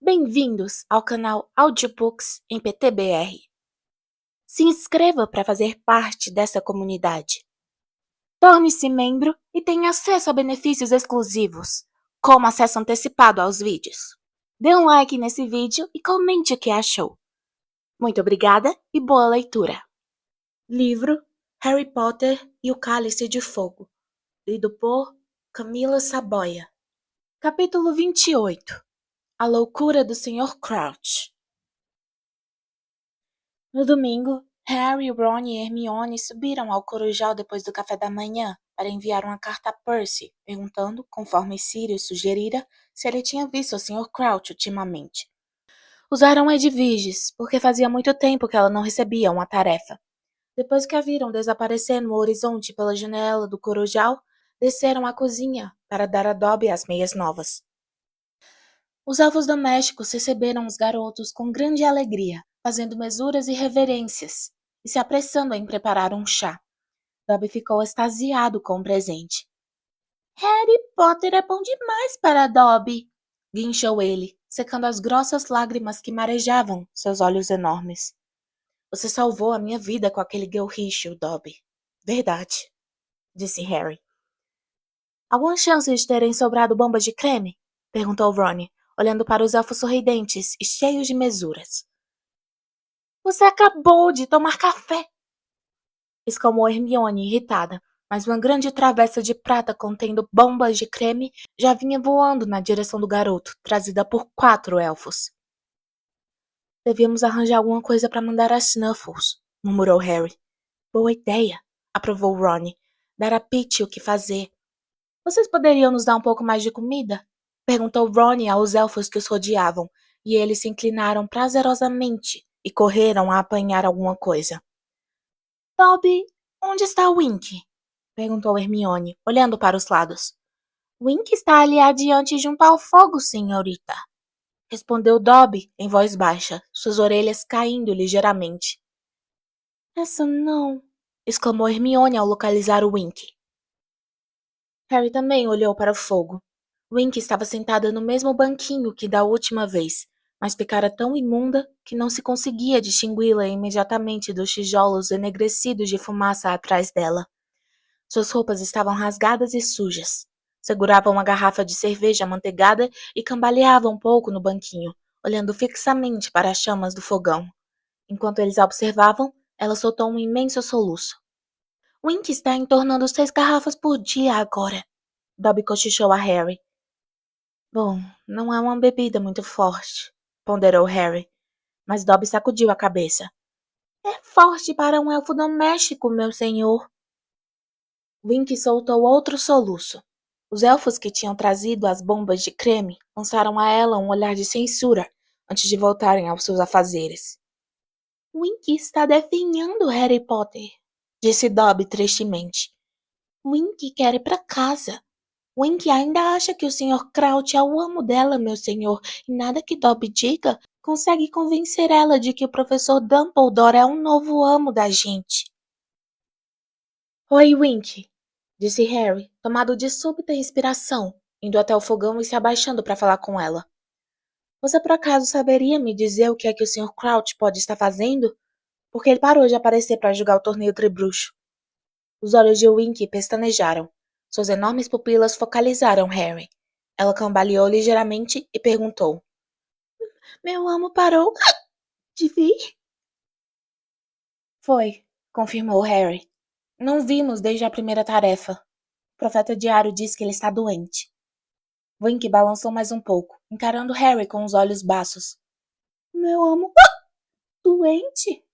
Bem-vindos ao canal Audiobooks em PTBR. Se inscreva para fazer parte dessa comunidade. Torne-se membro e tenha acesso a benefícios exclusivos, como acesso antecipado aos vídeos. Dê um like nesse vídeo e comente o que achou. Muito obrigada e boa leitura. Livro Harry Potter e o Cálice de Fogo, lido por Camila Saboia. Capítulo 28. A loucura do Sr. Crouch. No domingo, Harry, Ron e Hermione subiram ao Corujal depois do café da manhã para enviar uma carta a Percy, perguntando, conforme Sirius sugerira, se ele tinha visto o Sr. Crouch ultimamente. Usaram Edviges, porque fazia muito tempo que ela não recebia uma tarefa. Depois que a viram desaparecer no horizonte pela janela do Corujal, desceram à cozinha para dar a Dobby as meias novas. Os elfos domésticos receberam os garotos com grande alegria, fazendo mesuras e reverências, e se apressando em preparar um chá. Dobby ficou extasiado com o presente. Harry Potter é bom demais para Dobby, guinchou ele, secando as grossas lágrimas que marejavam seus olhos enormes. Você salvou a minha vida com aquele guilricho, Dobby. Verdade, disse Harry. Alguma chance de terem sobrado bombas de creme? Perguntou Ron, olhando para os elfos sorridentes e cheios de mesuras. Você acabou de tomar café! Exclamou Hermione, irritada, mas uma grande travessa de prata contendo bombas de creme já vinha voando na direção do garoto, trazida por 4 elfos. Devíamos arranjar alguma coisa para mandar a Snuffles, murmurou Harry. Boa ideia, aprovou Ron. Dar a Peach o que fazer. Vocês poderiam nos dar um pouco mais de comida? Perguntou Ron aos elfos que os rodeavam, e eles se inclinaram prazerosamente e correram a apanhar alguma coisa. Dobby, onde está Wink? Perguntou Hermione, olhando para os lados. Wink está ali adiante junto ao fogo, senhorita. Respondeu Dobby em voz baixa, suas orelhas caindo ligeiramente. Essa não, exclamou Hermione ao localizar o Wink. Harry também olhou para o fogo. Wink estava sentada no mesmo banquinho que da última vez, mas ficara tão imunda que não se conseguia distingui-la imediatamente dos tijolos enegrecidos de fumaça atrás dela. Suas roupas estavam rasgadas e sujas. Segurava uma garrafa de cerveja amanteigada e cambaleava um pouco no banquinho, olhando fixamente para as chamas do fogão. Enquanto eles a observavam, ela soltou um imenso soluço. Wink está entornando 6 garrafas por dia agora. Dobby cochichou a Harry. Bom, não é uma bebida muito forte, ponderou Harry, mas Dobby sacudiu a cabeça. É forte para um elfo doméstico, meu senhor. Wink soltou outro soluço. Os elfos que tinham trazido as bombas de creme lançaram a ela um olhar de censura antes de voltarem aos seus afazeres. Wink está definhando Harry Potter, disse Dobby tristemente. Wink quer ir para casa. Wink ainda acha que o Sr. Crouch é o amo dela, meu senhor, e nada que Dobby diga consegue convencer ela de que o professor Dumbledore é um novo amo da gente. Oi, Wink, disse Harry, tomado de súbita inspiração, indo até o fogão e se abaixando para falar com ela. Você por acaso saberia me dizer o que é que o Sr. Crouch pode estar fazendo? Porque ele parou de aparecer para jogar o torneio Tribruxo. Os olhos de Wink pestanejaram. Suas enormes pupilas focalizaram Harry. Ela cambaleou ligeiramente e perguntou. Meu amo parou de vir? Foi, confirmou Harry. Não vimos desde a primeira tarefa. O profeta diário diz que ele está doente. Wink balançou mais um pouco, encarando Harry com os olhos baços. Meu amo doente?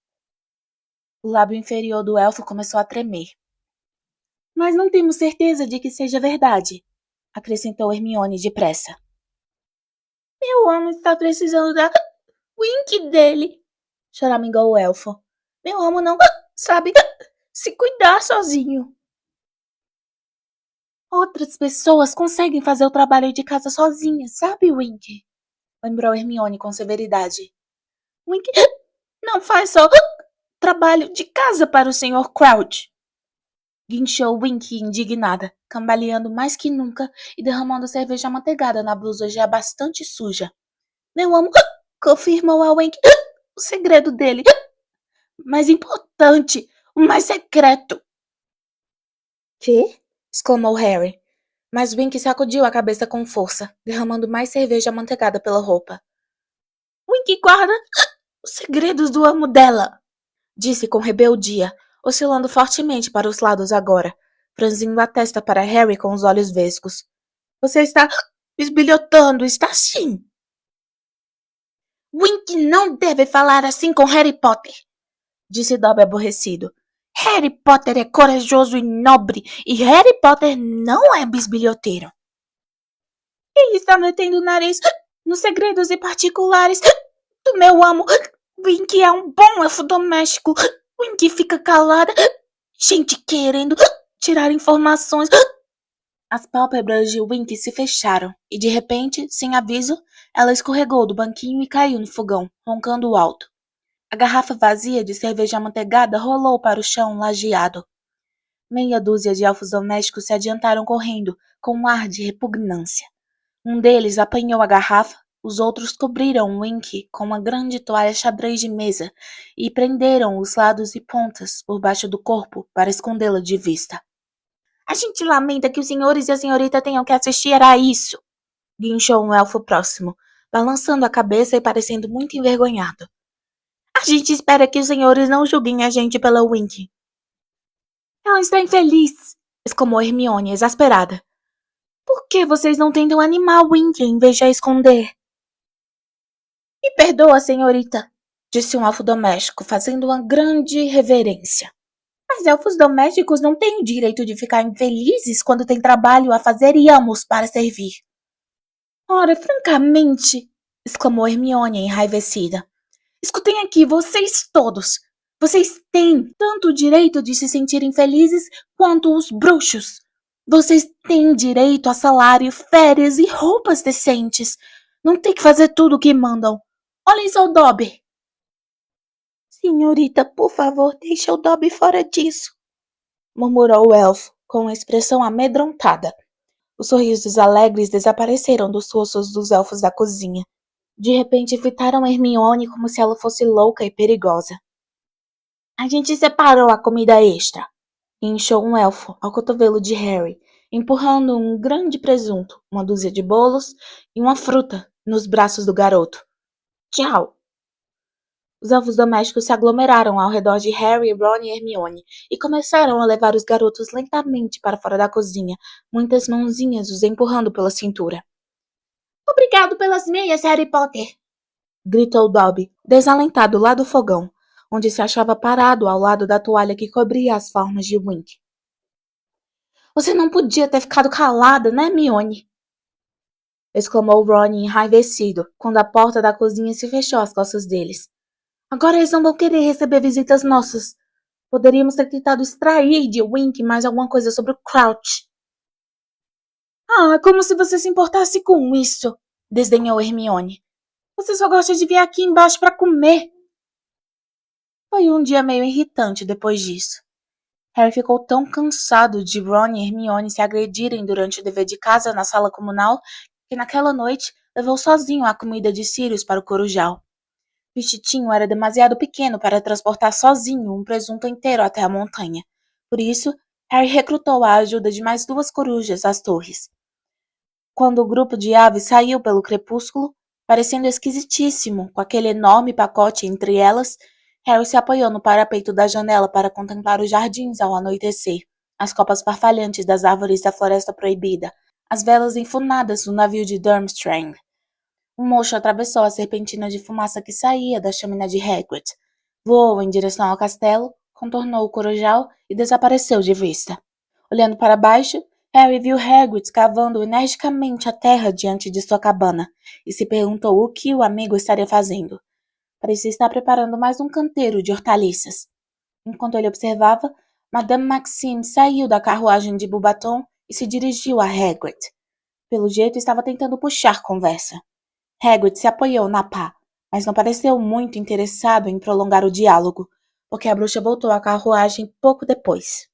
O lábio inferior do elfo começou a tremer. Mas não temos certeza de que seja verdade, acrescentou Hermione depressa. Meu amo está precisando da Wink dele, choramingou o elfo. Meu amo não sabe se cuidar sozinho. Outras pessoas conseguem fazer o trabalho de casa sozinhas, sabe, Wink? Lembrou Hermione com severidade. Wink não faz só trabalho de casa para o Sr. Crouch. Guinchou Wink indignada, cambaleando mais que nunca e derramando cerveja amanteigada na blusa já bastante suja. Meu amo confirmou a Wink o segredo dele. Mais importante, o mais secreto. Quê? Exclamou Harry. Mas Wink sacudiu a cabeça com força, derramando mais cerveja amanteigada pela roupa. Wink guarda os segredos do amo dela, disse com rebeldia, oscilando fortemente para os lados agora, franzindo a testa para Harry com os olhos vesgos. Você está bisbilhotando, está sim! Wink não deve falar assim com Harry Potter, disse Dobby aborrecido. Harry Potter é corajoso e nobre, e Harry Potter não é bisbilhoteiro. Ele está metendo o nariz nos segredos e particulares do meu amo. Wink é um bom elfo doméstico. Wink fica calada. Gente querendo tirar informações. As pálpebras de Wink se fecharam e, de repente, sem aviso, ela escorregou do banquinho e caiu no fogão, roncando alto. A garrafa vazia de cerveja amanteigada rolou para o chão lajeado. Meia dúzia de elfos domésticos se adiantaram correndo, com um ar de repugnância. Um deles apanhou a garrafa, os outros cobriram Wink com uma grande toalha xadrez de mesa e prenderam os lados e pontas por baixo do corpo para escondê-la de vista. A gente lamenta que os senhores e a senhorita tenham que assistir a isso, guinchou um elfo próximo, balançando a cabeça e parecendo muito envergonhado. A gente espera que os senhores não julguem a gente pela Wink. Ela está infeliz, exclamou Hermione, exasperada. Por que vocês não tentam animar a Wink em vez de a esconder? Me perdoa, senhorita, disse um elfo doméstico, fazendo uma grande reverência. Mas elfos domésticos não têm o direito de ficar infelizes quando têm trabalho a fazer e amos para servir. Ora, francamente, exclamou Hermione enraivecida. Escutem aqui, vocês todos. Vocês têm tanto o direito de se sentirem felizes quanto os bruxos. Vocês têm direito a salário, férias e roupas decentes. Não tem que fazer tudo o que mandam. Olhem só o Dobby. Senhorita, por favor, deixe o Dobby fora disso, murmurou o elfo, com uma expressão amedrontada. Os sorrisos alegres desapareceram dos rostos dos elfos da cozinha. De repente, fitaram Hermione como se ela fosse louca e perigosa. A gente separou a comida extra, inchou um elfo ao cotovelo de Harry, empurrando um grande presunto, uma dúzia de bolos e uma fruta nos braços do garoto. Tchau! Os elfos domésticos se aglomeraram ao redor de Harry, Ron e Hermione e começaram a levar os garotos lentamente para fora da cozinha, muitas mãozinhas os empurrando pela cintura. Obrigado pelas meias, Harry Potter! Gritou Dobby, desalentado lá do fogão, onde se achava parado ao lado da toalha que cobria as formas de Wink. Você não podia ter ficado calada, né, Hermione? Exclamou Ron enraivecido, quando a porta da cozinha se fechou às costas deles. Agora eles não vão querer receber visitas nossas. Poderíamos ter tentado extrair de Wink mais alguma coisa sobre o Crouch. Ah, como se você se importasse com isso, desdenhou Hermione. Você só gosta de vir aqui embaixo para comer. Foi um dia meio irritante depois disso. Harry ficou tão cansado de Ron e Hermione se agredirem durante o dever de casa na sala comunal que naquela noite levou sozinho a comida de Sirius para o Corujal. O Bichitinho era demasiado pequeno para transportar sozinho um presunto inteiro até a montanha. Por isso, Harry recrutou a ajuda de mais 2 corujas às torres. Quando o grupo de aves saiu pelo crepúsculo, parecendo esquisitíssimo, com aquele enorme pacote entre elas, Harry se apoiou no parapeito da janela para contemplar os jardins ao anoitecer, as copas farfalhantes das árvores da Floresta Proibida, as velas enfunadas do navio de Durmstrang. Um mocho atravessou a serpentina de fumaça que saía da chaminé de Hagrid, voou em direção ao castelo, contornou o corujal e desapareceu de vista. Olhando para baixo, Harry viu Hagrid cavando energicamente a terra diante de sua cabana e se perguntou o que o amigo estaria fazendo. Parecia estar preparando mais um canteiro de hortaliças. Enquanto ele observava, Madame Maxime saiu da carruagem de Beauxbaton e se dirigiu a Hagrid. Pelo jeito, estava tentando puxar conversa. Hagrid se apoiou na pá, mas não pareceu muito interessado em prolongar o diálogo, porque a bruxa voltou à carruagem pouco depois.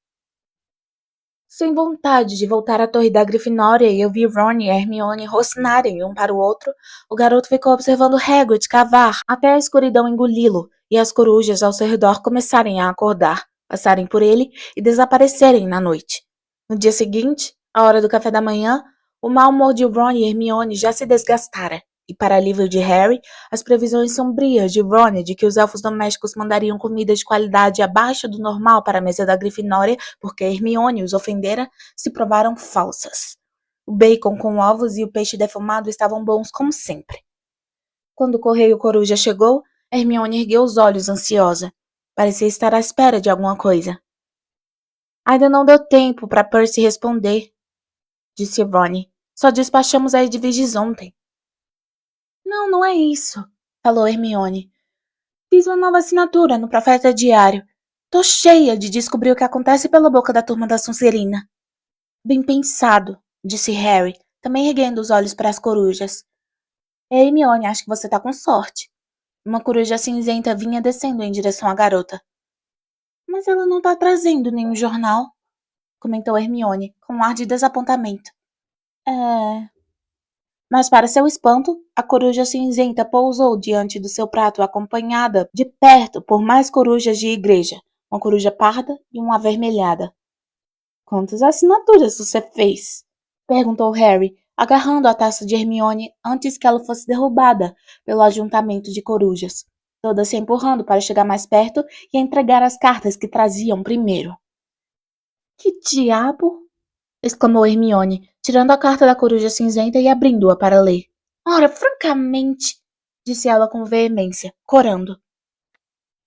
Sem vontade de voltar à torre da Grifinória e ouvir Ron e Hermione rosnarem um para o outro, o garoto ficou observando Hagrid cavar até a escuridão engoli-lo e as corujas ao seu redor começarem a acordar, passarem por ele e desaparecerem na noite. No dia seguinte, à hora do café da manhã, o mau humor de Ron e Hermione já se desgastara, e para alívio de Harry, as previsões sombrias de Ron de que os elfos domésticos mandariam comida de qualidade abaixo do normal para a mesa da Grifinória porque Hermione os ofendera, se provaram falsas. O bacon com ovos e o peixe defumado estavam bons como sempre. Quando o correio coruja chegou, Hermione ergueu os olhos ansiosa. Parecia estar à espera de alguma coisa. Ainda não deu tempo para Percy responder, disse Ron. Só despachamos a Edwiges ontem. Não, não é isso, falou Hermione. Fiz uma nova assinatura no Profeta Diário. Tô cheia de descobrir o que acontece pela boca da turma da Sonserina. Bem pensado, disse Harry, também erguendo os olhos para as corujas. Hermione, acho que você tá com sorte. Uma coruja cinzenta vinha descendo em direção à garota. Mas ela não tá trazendo nenhum jornal, comentou Hermione, com um ar de desapontamento. Mas para seu espanto, a coruja cinzenta pousou diante do seu prato acompanhada de perto por mais corujas de igreja, uma coruja parda e uma avermelhada. Quantas assinaturas você fez? Perguntou Harry, agarrando a taça de Hermione antes que ela fosse derrubada pelo ajuntamento de corujas, todas se empurrando para chegar mais perto e entregar as cartas que traziam primeiro. Que diabo? Exclamou Hermione, tirando a carta da coruja cinzenta e abrindo-a para ler. Ora, francamente, disse ela com veemência, corando.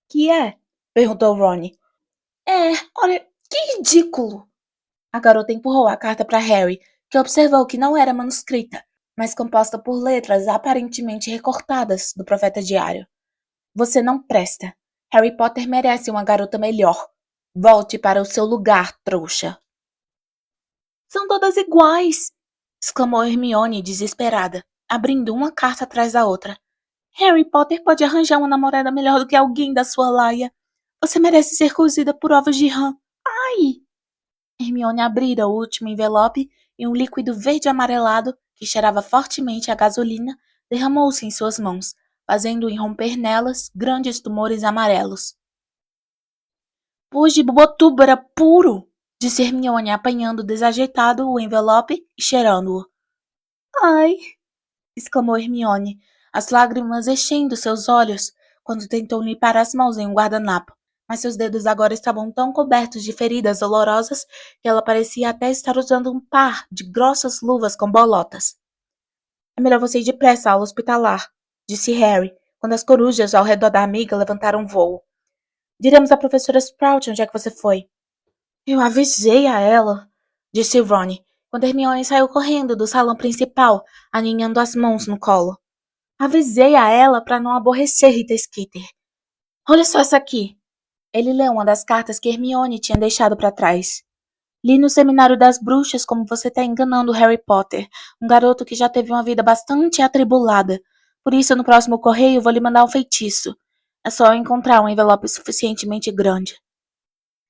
Que é? Perguntou Ron. Ora, que ridículo! A garota empurrou a carta para Harry, que observou que não era manuscrita, mas composta por letras aparentemente recortadas do Profeta Diário. Você não presta. Harry Potter merece uma garota melhor. Volte para o seu lugar, trouxa. São todas iguais! Exclamou Hermione desesperada, abrindo uma carta atrás da outra. Harry Potter pode arranjar uma namorada melhor do que alguém da sua laia. Você merece ser cozida por ovos de rã. Ai! Hermione abrira o último envelope e um líquido verde amarelado, que cheirava fortemente a gasolina, derramou-se em suas mãos, fazendo irromper nelas grandes tumores amarelos. Pus de botúbara puro! Disse Hermione, apanhando desajeitado o envelope e cheirando-o. Ai! Exclamou Hermione, as lágrimas enchendo seus olhos, quando tentou limpar as mãos em um guardanapo, mas seus dedos agora estavam tão cobertos de feridas dolorosas que ela parecia até estar usando um par de grossas luvas com bolotas. É melhor você ir depressa ao hospitalar, disse Harry, quando as corujas ao redor da amiga levantaram voo. Diremos à professora Sprout onde é que você foi. Eu avisei a ela, disse Ron, quando Hermione saiu correndo do salão principal, aninhando as mãos no colo. Avisei a ela para não aborrecer Rita Skeeter. Olha só essa aqui. Ele leu uma das cartas que Hermione tinha deixado para trás. Li no Seminário das Bruxas como você está enganando Harry Potter, um garoto que já teve uma vida bastante atribulada. Por isso, no próximo correio, vou lhe mandar um feitiço. É só eu encontrar um envelope suficientemente grande.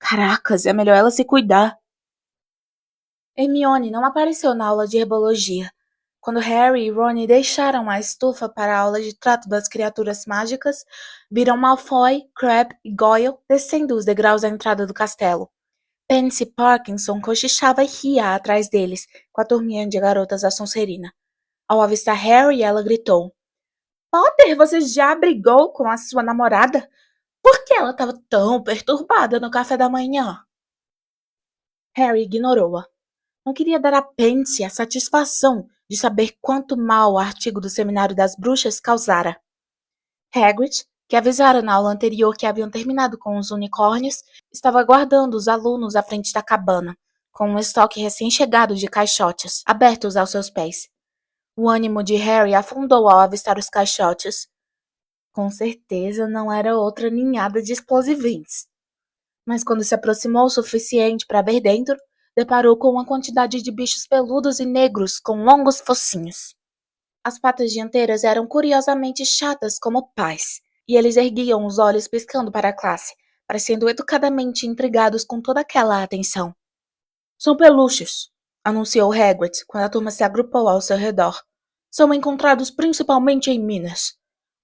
Caracas, é melhor ela se cuidar. Hermione não apareceu na aula de herbologia. Quando Harry e Ron deixaram a estufa para a aula de trato das criaturas mágicas, viram Malfoy, Crabbe e Goyle descendo os degraus da entrada do castelo. Pansy Parkinson cochichava e ria atrás deles, com a turminha de garotas da Sonserina. Ao avistar Harry, ela gritou. Potter, você já brigou com a sua namorada? Por que ela estava tão perturbada no café da manhã? Harry ignorou-a. Não queria dar a Pansy a satisfação de saber quanto mal o artigo do Seminário das Bruxas causara. Hagrid, que avisara na aula anterior que haviam terminado com os unicórnios, estava aguardando os alunos à frente da cabana, com um estoque recém-chegado de caixotes, abertos aos seus pés. O ânimo de Harry afundou ao avistar os caixotes. Com certeza não era outra ninhada de explosivins. Mas quando se aproximou o suficiente para ver dentro, deparou com uma quantidade de bichos peludos e negros com longos focinhos. As patas dianteiras eram curiosamente chatas como pás, e eles erguiam os olhos piscando para a classe, parecendo educadamente intrigados com toda aquela atenção. São pelúcios, anunciou Hagrid quando a turma se agrupou ao seu redor. São encontrados principalmente em Minas.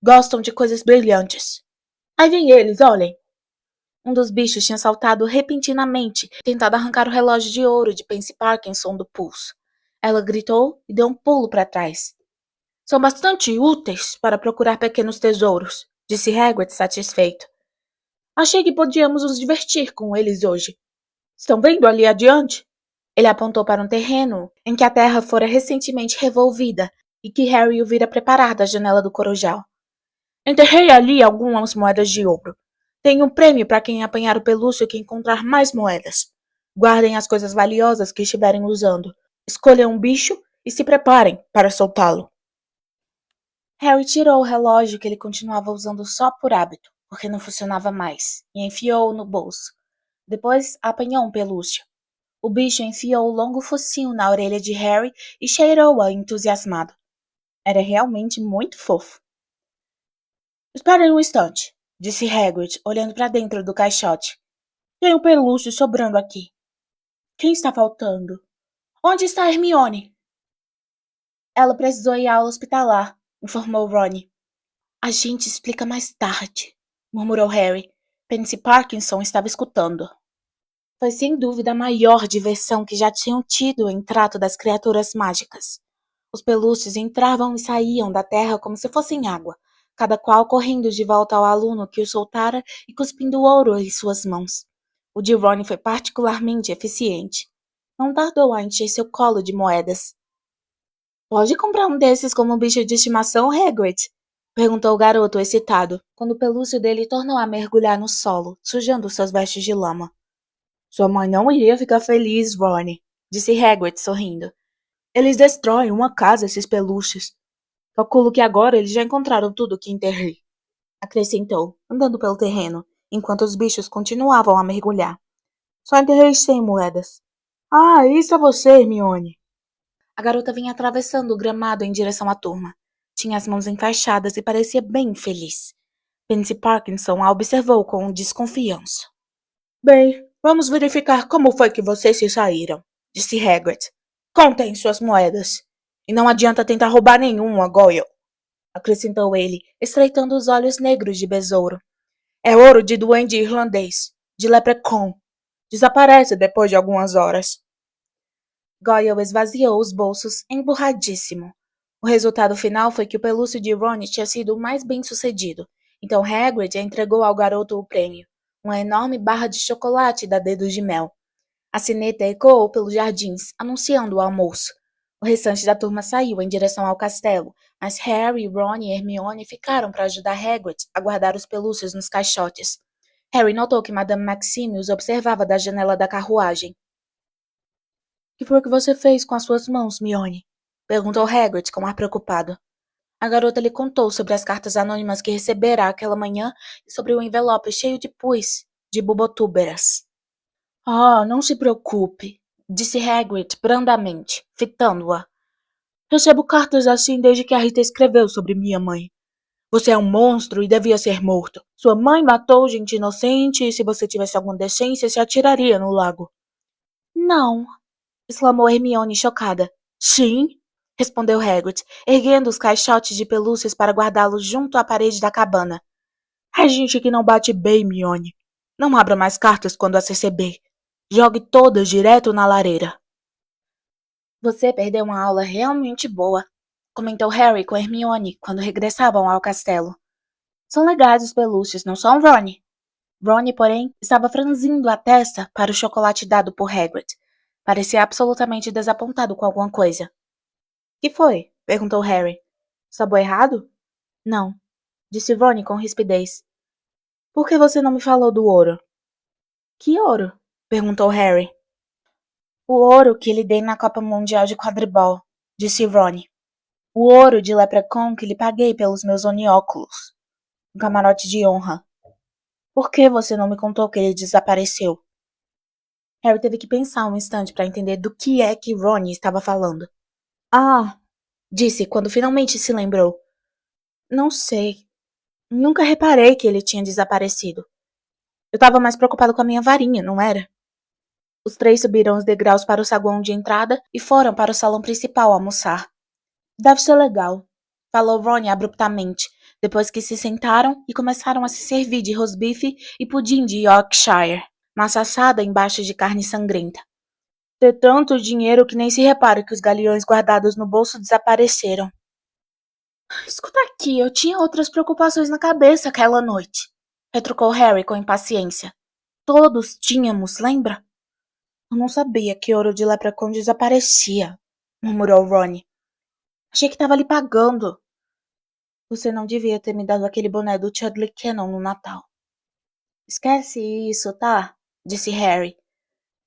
Gostam de coisas brilhantes. Aí vem eles, olhem! Um dos bichos tinha saltado repentinamente, tentado arrancar o relógio de ouro de Pansy Parkinson do pulso. Ela gritou e deu um pulo para trás. São bastante úteis para procurar pequenos tesouros, disse Hagrid satisfeito. Achei que podíamos nos divertir com eles hoje. Estão vendo ali adiante? Ele apontou para um terreno em que a terra fora recentemente revolvida e que Harry o vira preparar da janela do corujal. Enterrei ali algumas moedas de ouro. Tem um prêmio para quem apanhar o pelúcio que encontrar mais moedas. Guardem as coisas valiosas que estiverem usando. Escolham um bicho e se preparem para soltá-lo. Harry tirou o relógio que ele continuava usando só por hábito, porque não funcionava mais, e enfiou-o no bolso. Depois apanhou um pelúcio. O bicho enfiou o longo focinho na orelha de Harry e cheirou-a entusiasmado. Era realmente muito fofo. Esperem um instante, disse Hagrid, olhando para dentro do caixote. Tem um pelúcio sobrando aqui. Quem está faltando? Onde está Hermione? Ela precisou ir à aula hospitalar, informou Ron. A gente explica mais tarde, murmurou Harry. Pansy Parkinson estava escutando. Foi sem dúvida a maior diversão que já tinham tido em trato das criaturas mágicas. Os pelúcios entravam e saíam da terra como se fossem água, cada qual correndo de volta ao aluno que o soltara e cuspindo ouro em suas mãos. O de Ron foi particularmente eficiente. Não tardou a encher seu colo de moedas. Pode comprar um desses como bicho de estimação, Hagrid? Perguntou o garoto, excitado, quando o pelúcio dele tornou a mergulhar no solo, sujando seus vestes de lama. Sua mãe não iria ficar feliz, Ron, disse Hagrid, sorrindo. Eles destroem uma casa, esses pelúcios. Calculo que agora eles já encontraram tudo que enterrei, acrescentou, andando pelo terreno, enquanto os bichos continuavam a mergulhar. Só enterrei 100 moedas. Ah, isso é você, Hermione. A garota vinha atravessando o gramado em direção à turma. Tinha as mãos enfaixadas e parecia bem feliz. Pansy Parkinson a observou com desconfiança. Bem, vamos verificar como foi que vocês se saíram, disse Hagrid. Contem suas moedas. E não adianta tentar roubar nenhuma, Goyle, acrescentou ele, estreitando os olhos negros de besouro. É ouro de duende irlandês, de leprechaun. Desaparece depois de algumas horas. Goyle esvaziou os bolsos, emburradíssimo. O resultado final foi que o pelúcio de Ron tinha sido o mais bem-sucedido, então Hagrid entregou ao garoto o prêmio, uma enorme barra de chocolate da Dedos de Mel. A sineta ecoou pelos jardins, anunciando o almoço. O restante da turma saiu em direção ao castelo, mas Harry, Ron e Hermione ficaram para ajudar Hagrid a guardar os pelúcios nos caixotes. Harry notou que Madame Maxime os observava da janela da carruagem. O que foi que você fez com as suas mãos, Mione? Perguntou Hagrid com ar preocupado. A garota lhe contou sobre as cartas anônimas que recebera aquela manhã e sobre o envelope cheio de pus de bubotúberas. Ah, não se preocupe, disse Hagrid brandamente, fitando-a. Recebo cartas assim desde que a Rita escreveu sobre minha mãe. Você é um monstro e devia ser morto. Sua mãe matou gente inocente e se você tivesse alguma decência se atiraria no lago. Não, exclamou Hermione chocada. Sim, respondeu Hagrid, erguendo os caixotes de pelúcias para guardá-los junto à parede da cabana. É gente que não bate bem, Hermione. Não abra mais cartas quando as receber. Jogue todas direto na lareira. Você perdeu uma aula realmente boa, comentou Harry com Hermione quando regressavam ao castelo. São legais os pelúcios, não são, Ron? Ron, porém, estava franzindo a testa para o chocolate dado por Hagrid. Parecia absolutamente desapontado com alguma coisa. Que foi? Perguntou Harry. Sabor errado? Não, disse Ron com rispidez. Por que você não me falou do ouro? Que ouro? Perguntou Harry. O ouro que lhe dei na Copa Mundial de Quadribol, disse Ron. O ouro de Leprechaun que lhe paguei pelos meus onióculos. Um camarote de honra. Por que você não me contou que ele desapareceu? Harry teve que pensar um instante para entender do que é que Ron estava falando. Ah, disse quando finalmente se lembrou. Não sei. Nunca reparei que ele tinha desaparecido. Eu estava mais preocupado com a minha varinha, não era? Os três subiram os degraus para o saguão de entrada e foram para o salão principal almoçar. Deve ser legal, falou Ron abruptamente, depois que se sentaram e começaram a se servir de rosbife e pudim de Yorkshire, massa assada embaixo de carne sangrenta. Ter tanto dinheiro que nem se repara que os galeões guardados no bolso desapareceram. Escuta aqui, eu tinha outras preocupações na cabeça aquela noite, retrucou Harry com impaciência. Todos tínhamos, lembra? Eu não sabia que ouro de Leprechaun desaparecia, murmurou Ron. Achei que estava lhe pagando. Você não devia ter me dado aquele boné do Chudley Cannon no Natal. Esquece isso, tá? Disse Harry.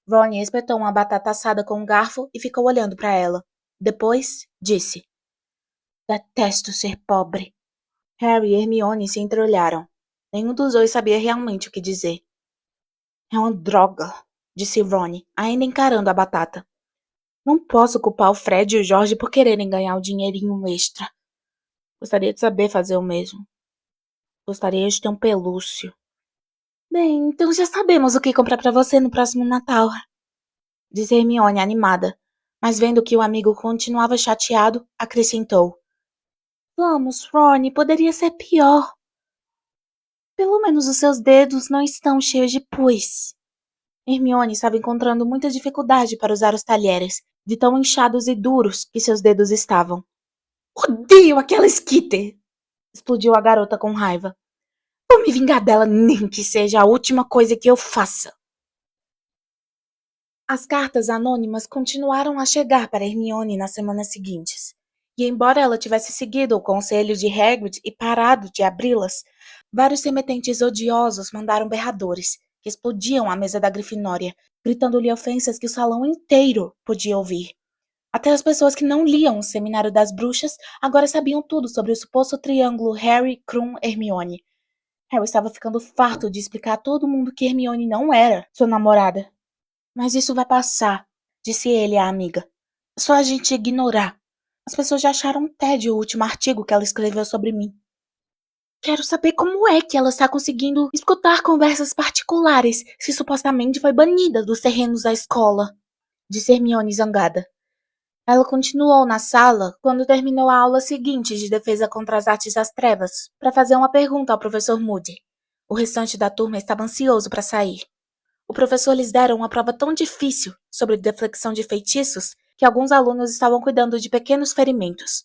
Ron espetou uma batata assada com um garfo e ficou olhando para ela. Depois, disse. Detesto ser pobre. Harry e Hermione se entreolharam. Nenhum dos dois sabia realmente o que dizer. É uma droga, disse Ron, ainda encarando a batata. Não posso culpar o Fred e o George por quererem ganhar o dinheirinho extra. Gostaria de saber fazer o mesmo. Gostaria de ter um pelúcio. Bem, então já sabemos o que comprar para você no próximo Natal, disse Hermione animada, mas vendo que o amigo continuava chateado, acrescentou. Vamos, Ron, poderia ser pior. Pelo menos os seus dedos não estão cheios de pus. Hermione estava encontrando muita dificuldade para usar os talheres, de tão inchados e duros que seus dedos estavam. Odeio aquela Skitter! Explodiu a garota com raiva. Vou me vingar dela, nem que seja a última coisa que eu faça. As cartas anônimas continuaram a chegar para Hermione nas semanas seguintes. E embora ela tivesse seguido o conselho de Hagrid e parado de abri-las, vários remetentes odiosos mandaram berradores, que explodiam a mesa da Grifinória, gritando-lhe ofensas que o salão inteiro podia ouvir. Até as pessoas que não liam o Seminário das Bruxas agora sabiam tudo sobre o suposto triângulo Harry, Krum, Hermione. Harry estava ficando farto de explicar a todo mundo que Hermione não era sua namorada. Mas isso vai passar, disse ele à amiga. É só a gente ignorar. As pessoas já acharam um tédio o último artigo que ela escreveu sobre mim. Quero saber como é que ela está conseguindo escutar conversas particulares se supostamente foi banida dos terrenos da escola, disse Hermione zangada. Ela continuou na sala quando terminou a aula seguinte de defesa contra as artes das trevas, para fazer uma pergunta ao professor Moody. O restante da turma estava ansioso para sair. O professor lhes dera uma prova tão difícil sobre deflexão de feitiços que alguns alunos estavam cuidando de pequenos ferimentos.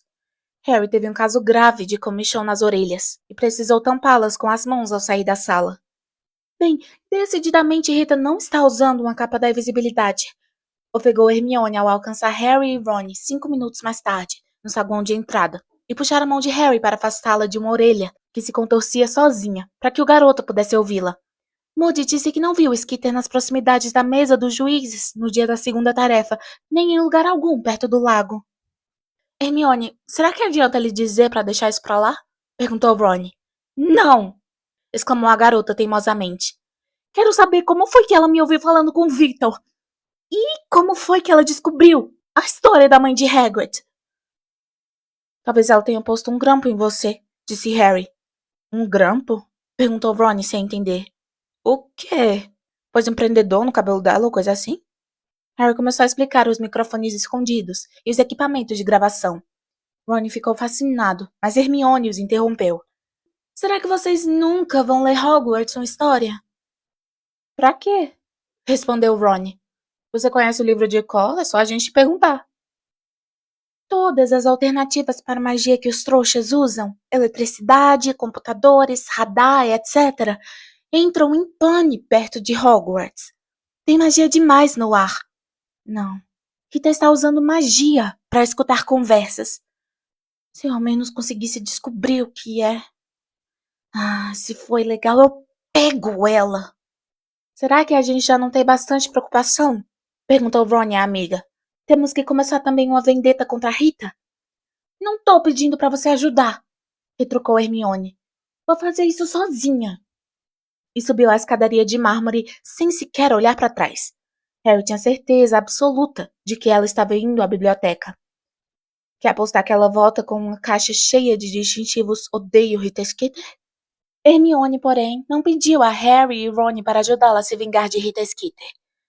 Harry teve um caso grave de comichão nas orelhas e precisou tampá-las com as mãos ao sair da sala. Bem, decididamente Rita não está usando uma capa da invisibilidade, ofegou Hermione ao alcançar Harry e Ron 5 minutos mais tarde, no saguão de entrada, e puxar a mão de Harry para afastá-la de uma orelha que se contorcia sozinha, para que o garoto pudesse ouvi-la. Moody disse que não viu Skitter nas proximidades da mesa dos juízes no dia da segunda tarefa, nem em lugar algum perto do lago. Hermione, será que adianta lhe dizer para deixar isso pra lá? Perguntou Ron. Não! Exclamou a garota teimosamente. Quero saber como foi que ela me ouviu falando com Victor. E como foi que ela descobriu a história da mãe de Hagrid? Talvez ela tenha posto um grampo em você, disse Harry. Um grampo? Perguntou Ron sem entender. O quê? Pôs um prendedor no cabelo dela ou coisa assim? Harry começou a explicar os microfones escondidos e os equipamentos de gravação. Ron ficou fascinado, mas Hermione os interrompeu. Será que vocês nunca vão ler Hogwarts uma história? Pra quê? Respondeu Ron. Você conhece o livro de cor? É só a gente perguntar. Todas as alternativas para magia que os trouxas usam, eletricidade, computadores, radar, etc., entram em pane perto de Hogwarts. Tem magia demais no ar. Não. Rita está usando magia para escutar conversas. Se eu ao menos conseguisse descobrir o que é. Ah, se foi legal, eu pego ela. Será que a gente já não tem bastante preocupação? Perguntou Ron à amiga. Temos que começar também uma vendetta contra a Rita? Não tô pedindo para você ajudar, retrucou Hermione. Vou fazer isso sozinha. E subiu a escadaria de mármore sem sequer olhar para trás. Harry tinha certeza absoluta de que ela estava indo à biblioteca. Quer apostar que ela volta com uma caixa cheia de distintivos Odeio Rita Skeeter? Hermione, porém, não pediu a Harry e Ron para ajudá-la a se vingar de Rita Skeeter.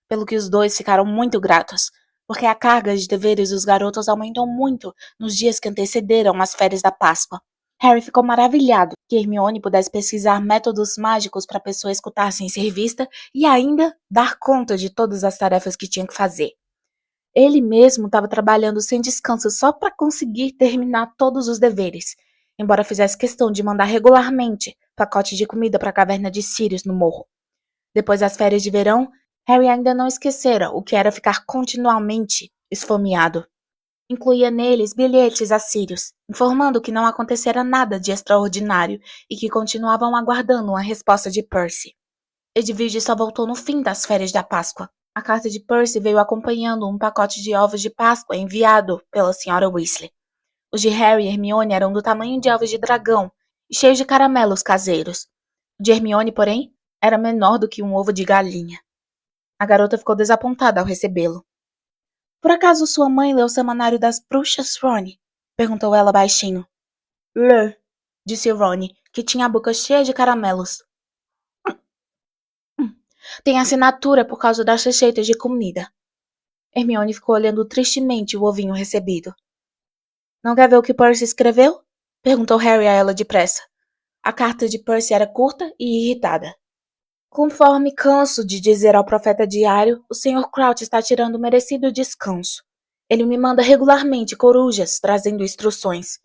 pelo que os dois ficaram muito gratos, porque a carga de deveres dos garotos aumentou muito nos dias que antecederam as férias da Páscoa. Harry ficou maravilhado que Hermione pudesse pesquisar métodos mágicos para a pessoa escutar sem ser vista e ainda dar conta de todas as tarefas que tinha que fazer. Ele mesmo estava trabalhando sem descanso só para conseguir terminar todos os deveres, embora fizesse questão de mandar regularmente pacote de comida para a caverna de Sirius no morro. Depois das férias de verão, Harry ainda não esquecera o que era ficar continuamente esfomeado. Incluía neles bilhetes a Sirius, informando que não acontecera nada de extraordinário e que continuavam aguardando uma resposta de Percy. Edwige só voltou no fim das férias da Páscoa. A carta de Percy veio acompanhando um pacote de ovos de Páscoa enviado pela Sra. Weasley. Os de Harry e Hermione eram do tamanho de ovos de dragão e cheios de caramelos caseiros. O de Hermione, porém, era menor do que um ovo de galinha. A garota ficou desapontada ao recebê-lo. Por acaso sua mãe leu o Semanário das Bruxas, Rony? Perguntou ela baixinho. Lê, disse Rony, que tinha a boca cheia de caramelos. Tem assinatura por causa das receitas de comida. Hermione ficou olhando tristemente o ovinho recebido. Não quer ver o que Percy escreveu? Perguntou Harry a ela depressa. A carta de Percy era curta e irritada. Conforme canso de dizer ao profeta diário, o Sr. Crouch está tirando um merecido descanso. Ele me manda regularmente corujas, trazendo instruções.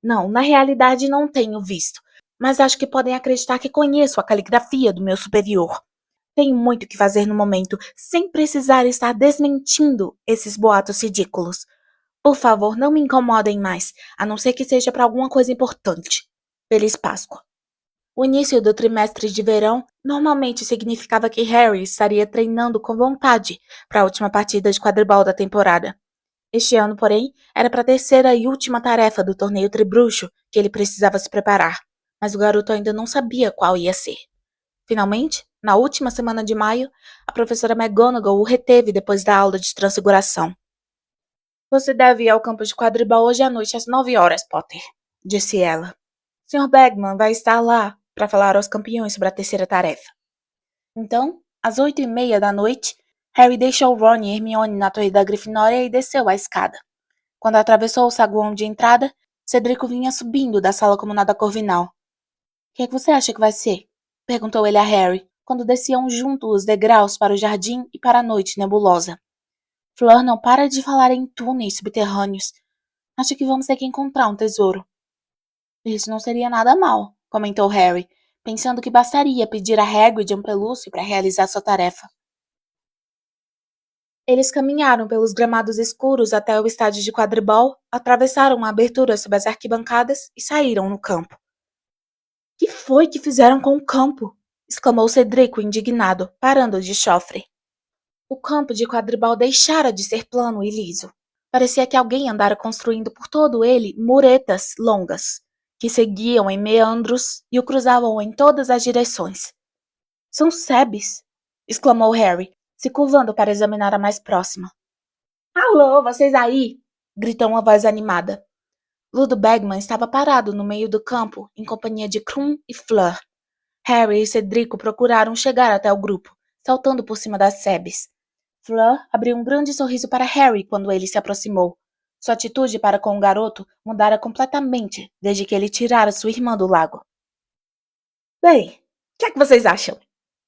Não, na realidade não tenho visto, mas acho que podem acreditar que conheço a caligrafia do meu superior. Tenho muito o que fazer no momento, sem precisar estar desmentindo esses boatos ridículos. Por favor, não me incomodem mais, a não ser que seja para alguma coisa importante. Feliz Páscoa. O início do trimestre de verão normalmente significava que Harry estaria treinando com vontade para a última partida de quadribol da temporada. Este ano, porém, era para a terceira e última tarefa do torneio Tribruxo que ele precisava se preparar, mas o garoto ainda não sabia qual ia ser. Finalmente, na última semana de maio, a professora McGonagall o reteve depois da aula de transfiguração. Você deve ir ao campo de quadribol hoje à noite às 9 horas, Potter, disse ela. Sr. Bagman vai estar lá para falar aos campeões sobre a terceira tarefa. Então, às 8h30 da noite, Harry deixou Ron e Hermione na torre da Grifinória e desceu a escada. Quando atravessou o saguão de entrada, Cedrico vinha subindo da sala como nada corvinal. O que é que você acha que vai ser? Perguntou ele a Harry, quando desciam juntos os degraus para o jardim e para a noite nebulosa. Fleur não para de falar em túneis subterrâneos. Acho que vamos ter que encontrar um tesouro. Isso não seria nada mal, comentou Harry, pensando que bastaria pedir a Hagrid um pelúcio para realizar sua tarefa. Eles caminharam pelos gramados escuros até o estádio de quadribol, atravessaram uma abertura sob as arquibancadas e saíram no campo. Que foi que fizeram com o campo? Exclamou Cedrico indignado, parando de chofre. O campo de quadribol deixara de ser plano e liso. Parecia que alguém andara construindo por todo ele muretas longas, que seguiam em meandros e o cruzavam em todas as direções. São sebes! Exclamou Harry, se curvando para examinar a mais próxima. Alô, vocês aí! Gritou uma voz animada. Ludo Bagman estava parado no meio do campo, em companhia de Krum e Fleur. Harry e Cedrico procuraram chegar até o grupo, saltando por cima das sebes. Fleur abriu um grande sorriso para Harry quando ele se aproximou. Sua atitude para com o garoto mudara completamente desde que ele tirara sua irmã do lago. Bem, o que é que vocês acham?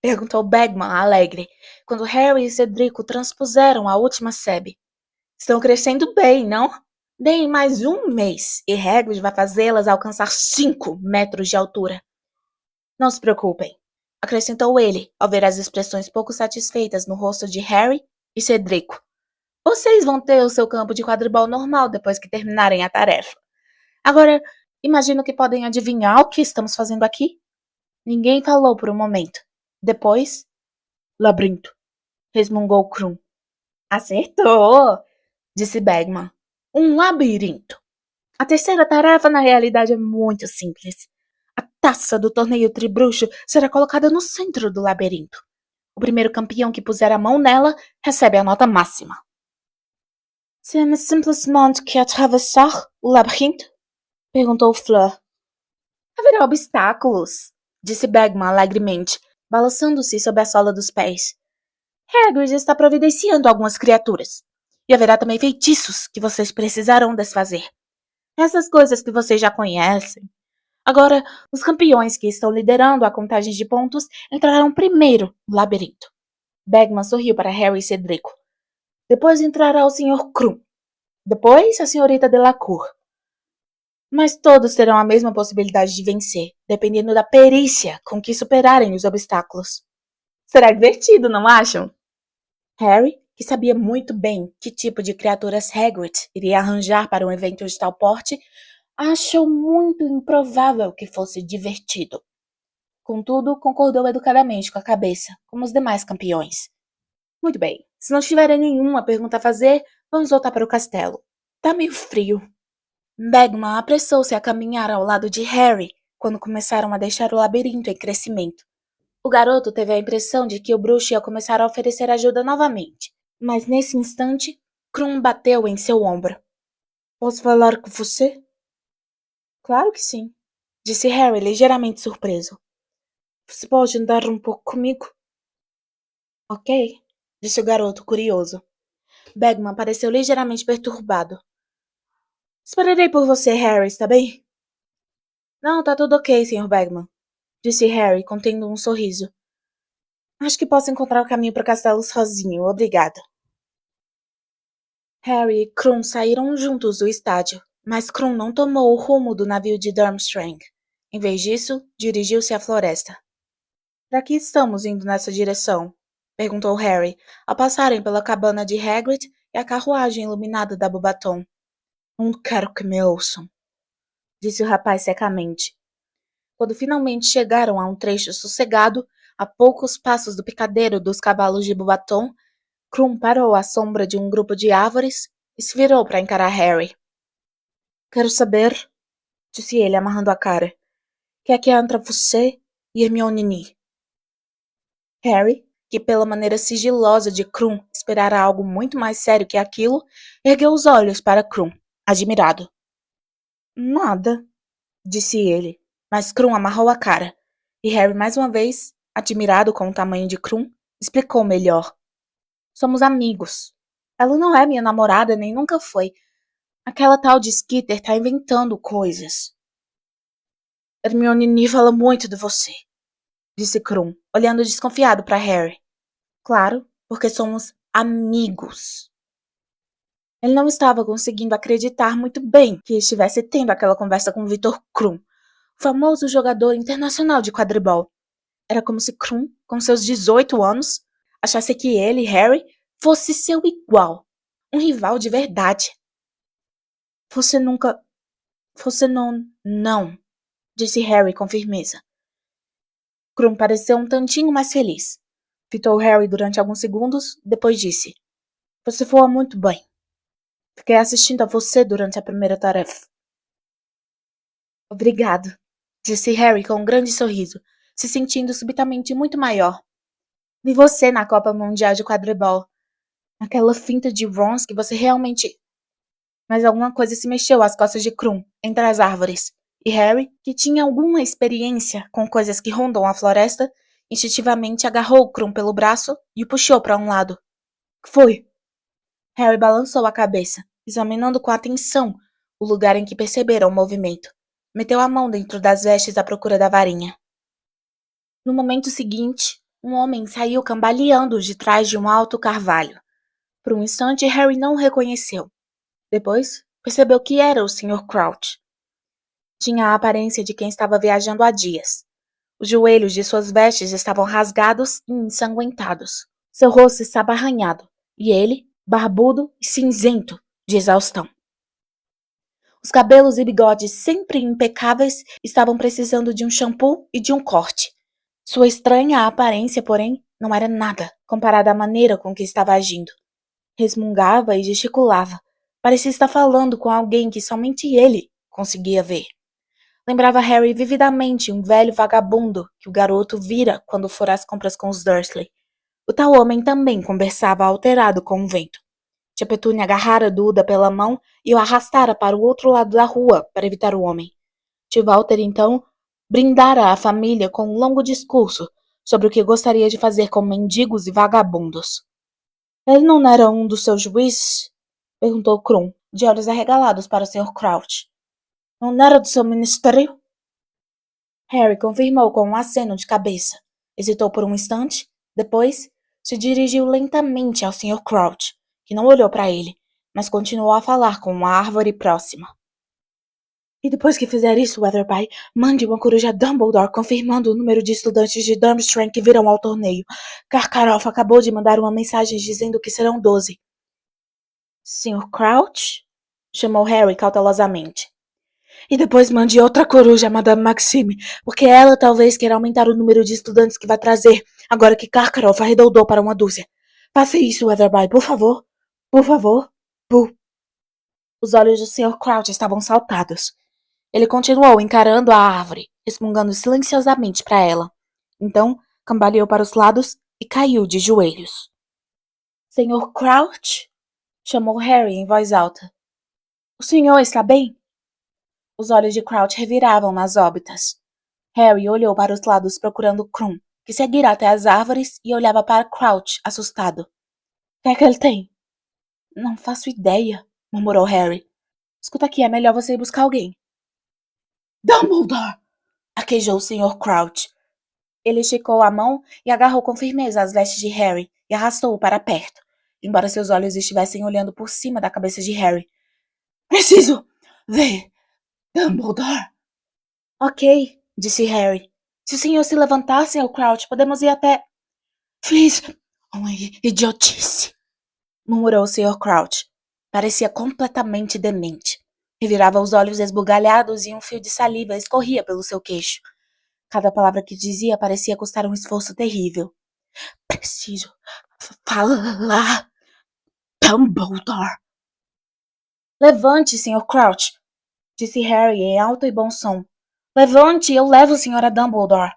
Perguntou Bagman alegre, quando Harry e Cedrico transpuseram a última sebe. Estão crescendo bem, não? Deem mais um mês e Hagrid vai fazê-las alcançar 5 metros de altura. Não se preocupem, acrescentou ele, ao ver as expressões pouco satisfeitas no rosto de Harry e Cedrico. Vocês vão ter o seu campo de quadribol normal depois que terminarem a tarefa. Agora, imagino que podem adivinhar o que estamos fazendo aqui? Ninguém falou por um momento. Depois, labirinto, resmungou Krum. Acertou, disse Bagman. Um labirinto. A terceira tarefa, na realidade, é muito simples. A taça do torneio Tribruxo será colocada no centro do labirinto. O primeiro campeão que puser a mão nela recebe a nota máxima. Temos simplesmente que atravessar o labirinto? Perguntou Fleur. Haverá obstáculos, disse Bagman alegremente, balançando-se sob a sola dos pés. Hagrid está providenciando algumas criaturas. E haverá também feitiços que vocês precisarão desfazer. Essas coisas que vocês já conhecem. Agora, os campeões que estão liderando a contagem de pontos entrarão primeiro no labirinto. Bagman sorriu para Harry e Cedrico. Depois entrará o Sr. Krum. Depois, a Senhorita Delacour. Mas todos terão a mesma possibilidade de vencer, dependendo da perícia com que superarem os obstáculos. Será divertido, não acham? Harry, que sabia muito bem que tipo de criaturas Hagrid iria arranjar para um evento de tal porte, achou muito improvável que fosse divertido. Contudo, concordou educadamente com a cabeça, como os demais campeões. Muito bem, se não tiverem nenhuma pergunta a fazer, vamos voltar para o castelo. Tá meio frio. Bagman apressou-se a caminhar ao lado de Harry quando começaram a deixar o labirinto em crescimento. O garoto teve a impressão de que o bruxo ia começar a oferecer ajuda novamente, mas nesse instante, Krum bateu em seu ombro. Posso falar com você? Claro que sim, disse Harry ligeiramente surpreso. Você pode andar um pouco comigo? Ok, disse o garoto curioso. Bagman pareceu ligeiramente perturbado. Esperarei por você, Harry, está bem? Não, tá tudo ok, Sr. Bagman, disse Harry, contendo um sorriso. Acho que posso encontrar o caminho para o castelo sozinho, obrigada. Harry e Krum saíram juntos do estádio, mas Krum não tomou o rumo do navio de Durmstrang. Em vez disso, dirigiu-se à floresta. Para que estamos indo nessa direção? Perguntou Harry, ao passarem pela cabana de Hagrid e a carruagem iluminada da Beauxbaton. Não quero que me ouçam, disse o rapaz secamente. Quando finalmente chegaram a um trecho sossegado, a poucos passos do picadeiro dos cavalos de Beauxbaton, Krum parou à sombra de um grupo de árvores e se virou para encarar Harry. Quero saber, disse ele, amarrando a cara, que é que entra você e Hermione? Harry, que pela maneira sigilosa de Krum esperara algo muito mais sério que aquilo, ergueu os olhos para Krum, admirado. Nada, disse ele, mas Krum amarrou a cara, e Harry mais uma vez, admirado com o tamanho de Krum, explicou melhor. Somos amigos. Ela não é minha namorada, nem nunca foi. Aquela tal de Skeeter tá inventando coisas. Hermione fala muito de você, disse Krum, olhando desconfiado para Harry. Claro, porque somos amigos. Ele não estava conseguindo acreditar muito bem que estivesse tendo aquela conversa com Victor Krum, o famoso jogador internacional de quadribol. Era como se Krum, com seus 18 anos, achasse que ele, Harry, fosse seu igual, um rival de verdade. Você nunca... Você não... Não, disse Harry com firmeza. Krum pareceu um tantinho mais feliz. Fitou Harry durante alguns segundos, depois disse. Você voa muito bem. Fiquei assistindo a você durante a primeira tarefa. Obrigado, disse Harry com um grande sorriso, se sentindo subitamente muito maior. Vi você na Copa Mundial de Quadribol. Aquela finta de Rons que você realmente... Mas alguma coisa se mexeu às costas de Krum, entre as árvores, e Harry, que tinha alguma experiência com coisas que rondam a floresta, instintivamente agarrou Krum pelo braço e o puxou para um lado. Que foi? Harry balançou a cabeça, examinando com atenção o lugar em que percebera o movimento. Meteu a mão dentro das vestes à procura da varinha. No momento seguinte, um homem saiu cambaleando de trás de um alto carvalho. Por um instante, Harry não o reconheceu. Depois, percebeu que era o Sr. Crouch. Tinha a aparência de quem estava viajando há dias. Os joelhos de suas vestes estavam rasgados e ensanguentados. Seu rosto estava arranhado, e ele, barbudo e cinzento, de exaustão. Os cabelos e bigodes sempre impecáveis estavam precisando de um shampoo e de um corte. Sua estranha aparência, porém, não era nada comparada à maneira com que estava agindo. Resmungava e gesticulava. Parecia estar falando com alguém que somente ele conseguia ver. Lembrava Harry vividamente um velho vagabundo que o garoto vira quando fora às compras com os Dursley. O tal homem também conversava alterado com o vento. Tia Petúnia agarrara Duda pela mão e o arrastara para o outro lado da rua para evitar o homem. Tio Walter, então, brindara a família com um longo discurso sobre o que gostaria de fazer com mendigos e vagabundos. Ele não era um dos seus juízes? Perguntou Krum, de olhos arregalados para o Sr. Crouch. Não era do seu ministério? Harry confirmou com um aceno de cabeça. Hesitou por um instante, depois se dirigiu lentamente ao Sr. Crouch, que não olhou para ele, mas continuou a falar com uma árvore próxima. E depois que fizer isso, Weatherby, mande uma coruja Dumbledore confirmando o número de estudantes de Durmstrang que virão ao torneio. Karkaroff acabou de mandar uma mensagem dizendo que serão 12. Sr. Crouch? Chamou Harry cautelosamente. E depois mande outra coruja, Madame Maxime, porque ela talvez queira aumentar o número de estudantes que vai trazer, agora que Karkaroff arredondou para 1 dúzia. Faça isso, Weatherby, por favor. Por favor. Os olhos do Sr. Crouch estavam saltados. Ele continuou encarando a árvore, resmungando silenciosamente para ela. Então, cambaleou para os lados e caiu de joelhos. Sr. Crouch? Chamou Harry em voz alta. O senhor está bem? Os olhos de Crouch reviravam nas órbitas. Harry olhou para os lados procurando Krum, que seguira até as árvores e olhava para Crouch, assustado. O que é que ele tem? Não faço ideia, murmurou Harry. Escuta aqui, é melhor você ir buscar alguém. Dumbledore! Arquejou o Sr. Crouch. Ele esticou a mão e agarrou com firmeza as vestes de Harry e arrastou-o para perto, embora seus olhos estivessem olhando por cima da cabeça de Harry. Preciso ver Dumbledore. Ok, disse Harry. Se o senhor se levantar, Sr. Crouch, podemos ir até... Fiz uma idiotice, murmurou o Sr. Crouch. Parecia completamente demente. Revirava os olhos esbugalhados e um fio de saliva escorria pelo seu queixo. Cada palavra que dizia parecia custar um esforço terrível. Preciso falar Dumbledore. Levante, Sr. Crouch, disse Harry em alto e bom som. Levante, eu levo a Sra. Dumbledore.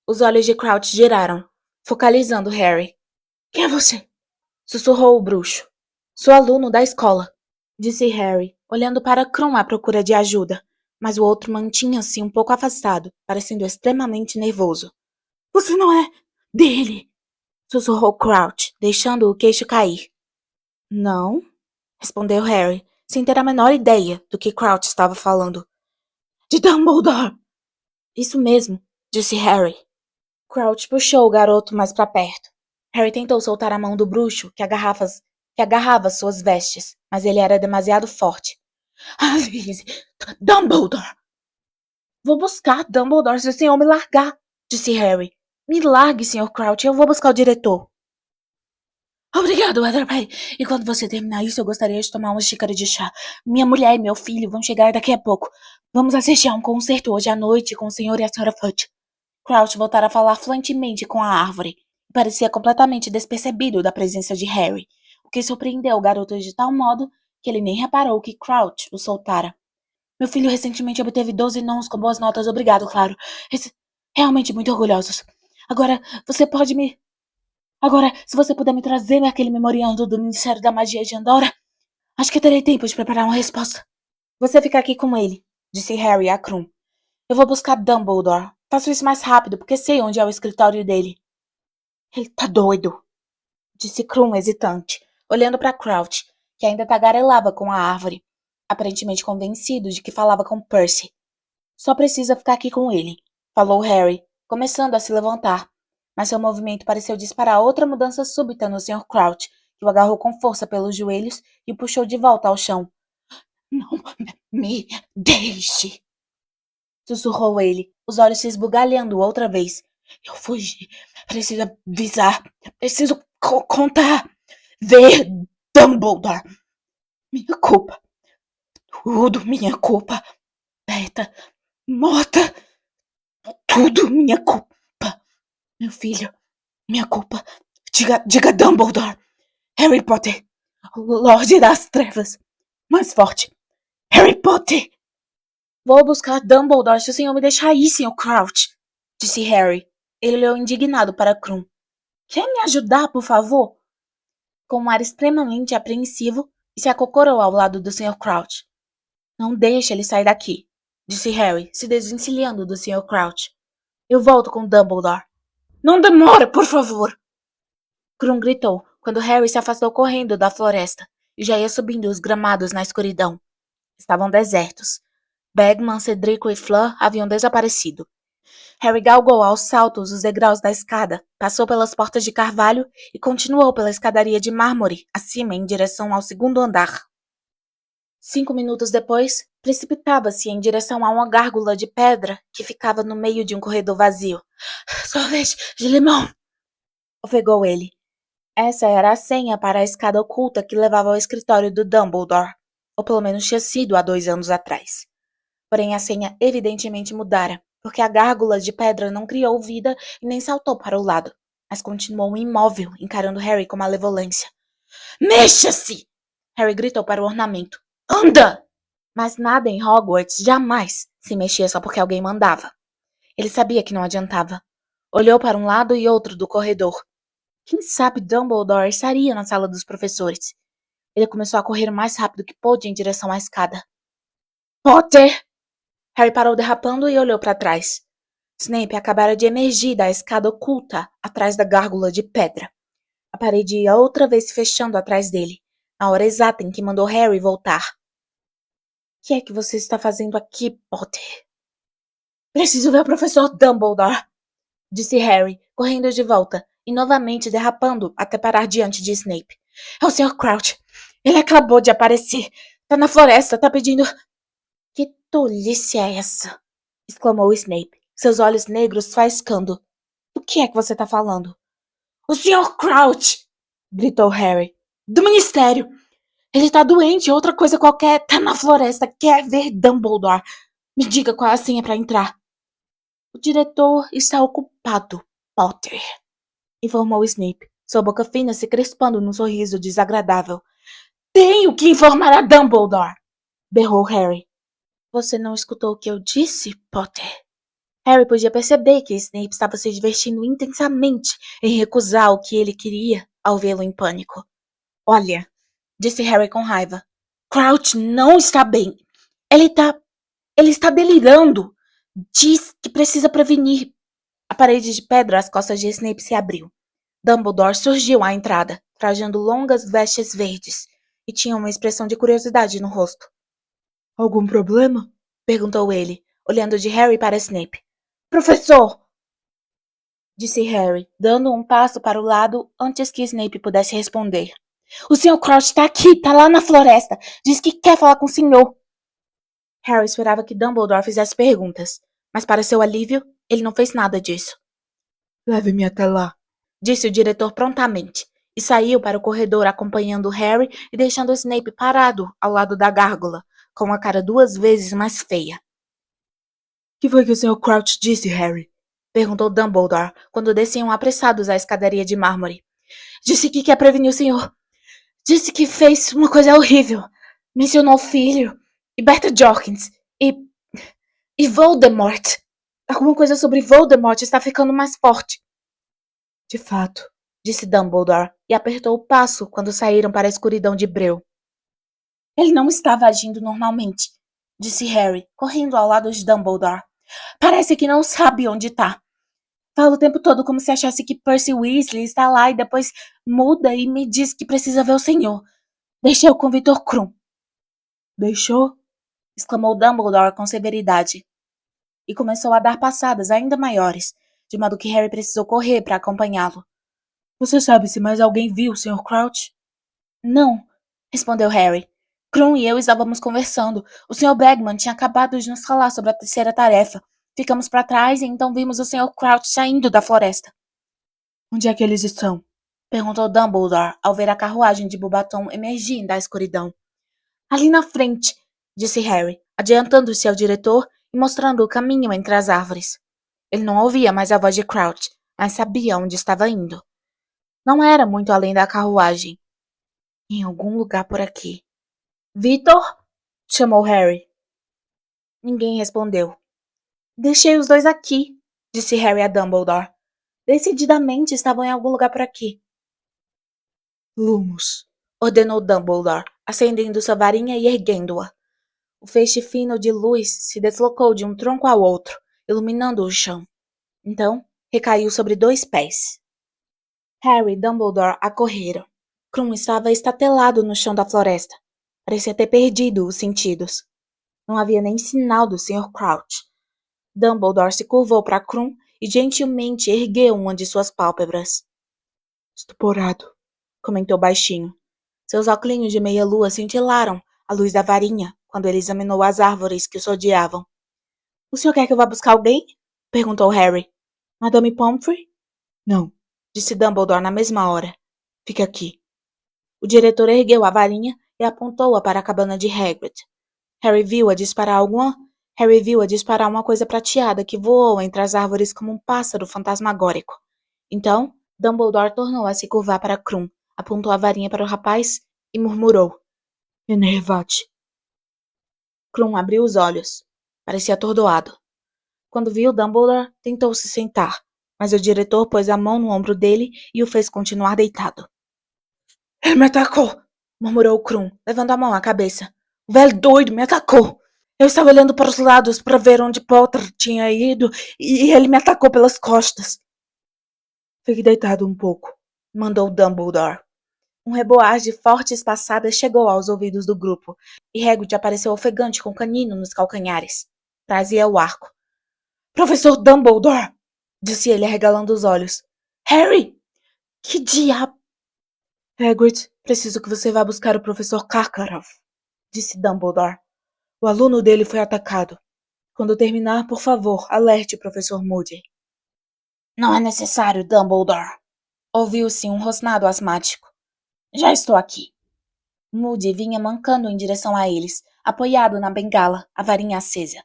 Os olhos de Crouch giraram, focalizando Harry. Quem é você? Sussurrou o bruxo. Sou aluno da escola, disse Harry, olhando para Krum à procura de ajuda, mas o outro mantinha-se um pouco afastado, parecendo extremamente nervoso. Você não é dele, sussurrou Crouch, deixando o queixo cair. Não, respondeu Harry, sem ter a menor ideia do que Crouch estava falando. De Dumbledore! Isso mesmo, disse Harry. Crouch puxou o garoto mais para perto. Harry tentou soltar a mão do bruxo que agarrava suas vestes, mas ele era demasiado forte. Avise Dumbledore! Vou buscar Dumbledore se o senhor me largar, disse Harry. Me largue, Sr. Crouch, eu vou buscar o diretor. Obrigado, Weatherby. E quando você terminar isso, eu gostaria de tomar uma xícara de chá. Minha mulher e meu filho vão chegar daqui a pouco. Vamos assistir a um concerto hoje à noite com o Sr. e a Sra. Fudge. Crouch voltara a falar fluentemente com a árvore. Parecia completamente despercebido da presença de Harry, o que surpreendeu o garoto de tal modo que ele nem reparou que Crouch o soltara. Meu filho recentemente obteve 12 nãos com boas notas, obrigado, claro. Realmente muito orgulhosos. Agora, se você puder me trazer aquele memoriando do Ministério da Magia de Andorra, acho que terei tempo de preparar uma resposta. Você fica aqui com ele, disse Harry a Krum. Eu vou buscar Dumbledore. Faço isso mais rápido, porque sei onde é o escritório dele. Ele tá doido, disse Krum hesitante, olhando para Crouch, que ainda tagarelava com a árvore, aparentemente convencido de que falava com Percy. Só precisa ficar aqui com ele, falou Harry, começando a se levantar, mas seu movimento pareceu disparar outra mudança súbita no Sr. Crouch, que o agarrou com força pelos joelhos e o puxou de volta ao chão. Não me deixe, sussurrou ele, os olhos se esbugalhando outra vez. Eu fugi. Preciso avisar. Preciso contar. Ver Dumbledore. Minha culpa. Tudo minha culpa. Beta. Morta. Tudo minha culpa. Meu filho. Minha culpa. Diga Dumbledore. Harry Potter. Lorde das Trevas. Mais forte. Harry Potter. Vou buscar Dumbledore se o senhor me deixar ir, Sr. Crouch, disse Harry. Ele olhou indignado para Krum. Quer me ajudar, por favor? Com um ar extremamente apreensivo e se acocorou ao lado do Sr. Crouch. Não deixe ele sair daqui, disse Harry, se desvencilhando do Sr. Crouch. Eu volto com Dumbledore. Não demore, por favor! Krum gritou, quando Harry se afastou correndo da floresta e já ia subindo os gramados na escuridão. Estavam desertos. Bagman, Cedrico e Fleur haviam desaparecido. Harry galgou aos saltos os degraus da escada, passou pelas portas de carvalho e continuou pela escadaria de mármore, acima em direção ao segundo andar. 5 minutos depois, precipitava-se em direção a uma gárgula de pedra que ficava no meio de um corredor vazio. Sorvete de limão! Ofegou ele. Essa era a senha para a escada oculta que levava ao escritório do Dumbledore, ou pelo menos tinha sido há 2 anos atrás. Porém a senha evidentemente mudara, porque a gárgula de pedra não criou vida e nem saltou para o lado, mas continuou imóvel, encarando Harry com malevolência. Mexa-se! Harry gritou para o ornamento. Anda! Mas nada em Hogwarts jamais se mexia só porque alguém mandava. Ele sabia que não adiantava. Olhou para um lado e outro do corredor. Quem sabe Dumbledore estaria na sala dos professores. Ele começou a correr o mais rápido que pôde em direção à escada. Potter! Harry parou derrapando e olhou para trás. Snape acabara de emergir da escada oculta atrás da gárgula de pedra. A parede ia outra vez se fechando atrás dele, na hora exata em que mandou Harry voltar. O que é que você está fazendo aqui, Potter? Preciso ver o professor Dumbledore, disse Harry, correndo de volta e novamente derrapando até parar diante de Snape. É o Sr. Crouch. Ele acabou de aparecer. Tá na floresta, tá pedindo... Que tolice é essa? Exclamou Snape, seus olhos negros faiscando. Do que é que você tá falando? O Sr. Crouch! Gritou Harry. Do Ministério! Ele tá doente, outra coisa qualquer, tá na floresta, quer ver Dumbledore. Me diga qual é a senha pra entrar. O diretor está ocupado, Potter, informou Snape, sua boca fina se crispando num sorriso desagradável. Tenho que informar a Dumbledore! Berrou Harry. Você não escutou o que eu disse, Potter? Harry podia perceber que Snape estava se divertindo intensamente em recusar o que ele queria ao vê-lo em pânico. Olha, disse Harry com raiva. Crouch não está bem. Ele está delirando. Diz que precisa prevenir. A parede de pedra às costas de Snape se abriu. Dumbledore surgiu à entrada, trajando longas vestes verdes, e tinha uma expressão de curiosidade no rosto. Algum problema? Perguntou ele, olhando de Harry para Snape. Professor! Disse Harry, dando um passo para o lado antes que Snape pudesse responder. O Sr. Crouch está aqui, está lá na floresta. Diz que quer falar com o senhor. Harry esperava que Dumbledore fizesse perguntas, mas para seu alívio, ele não fez nada disso. Leve-me até lá, disse o diretor prontamente, e saiu para o corredor acompanhando Harry e deixando Snape parado ao lado da gárgula, com a cara 2 vezes mais feia. Que foi que o Sr. Crouch disse, Harry? Perguntou Dumbledore, quando desciam apressados a escadaria de mármore. Disse que quer prevenir o senhor. Disse que fez uma coisa horrível. Mencionou o filho, e Berta Jorkins, e Voldemort. Alguma coisa sobre Voldemort está ficando mais forte. De fato, disse Dumbledore, e apertou o passo quando saíram para a escuridão de breu. Ele não estava agindo normalmente, disse Harry, correndo ao lado de Dumbledore. Parece que não sabe onde está. Fala o tempo todo como se achasse que Percy Weasley está lá e depois muda e me diz que precisa ver o senhor. Deixei-o com Victor Krum. Deixou? Exclamou Dumbledore com severidade. E começou a dar passadas ainda maiores, de modo que Harry precisou correr para acompanhá-lo. Você sabe se mais alguém viu o Sr. Crouch? Não, respondeu Harry. Krum e eu estávamos conversando. O Sr. Bagman tinha acabado de nos falar sobre a terceira tarefa. Ficamos para trás e então vimos o Sr. Crouch saindo da floresta. Onde é que eles estão? Perguntou Dumbledore ao ver a carruagem de Beauxbaton emergir da escuridão. Ali na frente, disse Harry, adiantando-se ao diretor e mostrando o caminho entre as árvores. Ele não ouvia mais a voz de Crouch, mas sabia onde estava indo. Não era muito além da carruagem. Em algum lugar por aqui. Victor? Chamou Harry. Ninguém respondeu. Deixei os dois aqui, disse Harry a Dumbledore. Decididamente estavam em algum lugar por aqui. Lumos, ordenou Dumbledore, acendendo sua varinha e erguendo-a. O feixe fino de luz se deslocou de um tronco ao outro, iluminando o chão. Então, recaiu sobre 2 pés. Harry e Dumbledore acorreram. Krum estava estatelado no chão da floresta. Parecia ter perdido os sentidos. Não havia nem sinal do Sr. Crouch. Dumbledore se curvou para Krum e gentilmente ergueu uma de suas pálpebras. Estuporado, comentou baixinho. Seus óculos de meia-lua cintilaram à luz da varinha quando ele examinou as árvores que os rodeavam. O senhor quer que eu vá buscar alguém? Perguntou Harry. Madame Pomfrey? Não, disse Dumbledore na mesma hora. Fique aqui. O diretor ergueu a varinha e apontou-a para a cabana de Hagrid. Harry viu-a disparar uma coisa prateada que voou entre as árvores como um pássaro fantasmagórico. Então, Dumbledore tornou a se curvar para Krum, apontou a varinha para o rapaz e murmurou. Enervate. Krum abriu os olhos. Parecia atordoado. Quando viu Dumbledore, tentou se sentar, mas o diretor pôs a mão no ombro dele e o fez continuar deitado. Ele me atacou, murmurou Krum, levando a mão à cabeça. O velho doido me atacou. Eu estava olhando para os lados para ver onde Potter tinha ido e ele me atacou pelas costas. Fique deitado um pouco, mandou Dumbledore. Um reboar de fortes passadas chegou aos ouvidos do grupo, e Hagrid apareceu ofegante com o canino nos calcanhares. Trazia o arco. Professor Dumbledore! Disse ele arregalando os olhos. Harry! Que diabo! Hagrid, preciso que você vá buscar o professor Karkaroff, disse Dumbledore. O aluno dele foi atacado. Quando terminar, por favor, alerte o professor Moody. Não é necessário, Dumbledore. Ouviu-se um rosnado asmático. Já estou aqui. Moody vinha mancando em direção a eles, apoiado na bengala, a varinha acesa.